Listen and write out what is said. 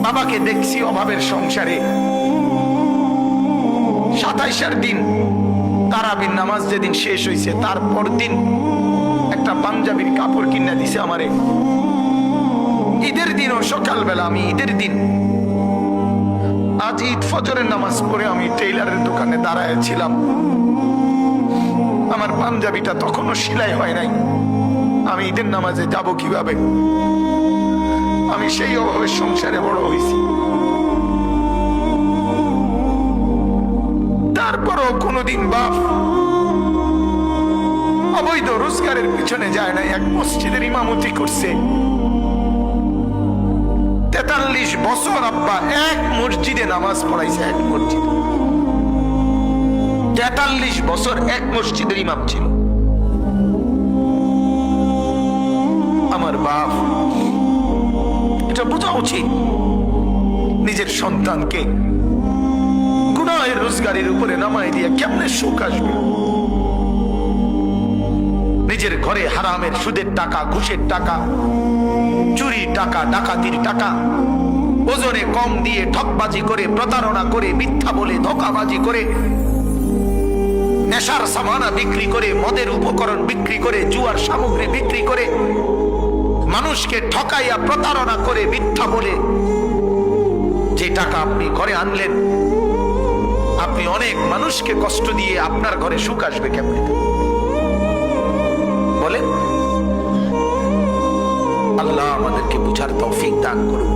বাবাকে দেখছি অভাবের সংসারে। 27 দিন তারাবির নামাজ যেদিন শেষ হয়েছে তারপর দিন একটা পাঞ্জাবির কাপড় কিনে দিছে আমারে। ঈদের দিনও সকালবেলা, আমি ঈদের দিন আজ ঈদ ফজরের নামাজ পড়ে আমি টেইলারের দোকানে দাঁড়ায় ছিলাম। আমার পাঞ্জাবিটা তখনও সেলাই হয় নাই। আমি ঈদের নামাজে যাব কিভাবে? আমি সেই অভাবের সংসারে বড় হয়েছি। তারপরও কোনোদিন বাপ অবৈধ রোজগারের পিছনে যায় নাই। এক মসজিদের ইমামতি করছে 43 বছর। আব্বা এক মসজিদে নামাজ পড়াইছে, এক মসজিদ। 43 বছর এক মসজিদের ইমাম ছিল আমার বাপ। এটা বোঝা উচিত নিজের সন্তানকে গুনাহের রোজগারের উপরে নামাই দিয়ে কেমনে সুখ আসবে? নিজের ঘরে হারামের সুদের টাকা, ঘুষের টাকা, চুরির টাকা, ডাকাতির টাকা, ওজনে কম দিয়ে ঠকবাজি করে, প্রতারণা করে, মিথ্যা বলে, ধোঁকাবাজি করে, নেশার সামানা বিক্রি করে, মদের উপকরণ বিক্রি করে, জুয়ার সামগ্রী বিক্রি করে, মানুষকে ঠকাইয়া প্রতারণা করে, মিথ্যা বলে যে টাকা আপনি ঘরে আনলেন, আপনি অনেক মানুষকে কষ্ট দিয়ে আপনার ঘরে সুখ আসবে কেমনে বলেন? আল্লাহ আমাদেরকে বুঝার তৌফিক দান করুন।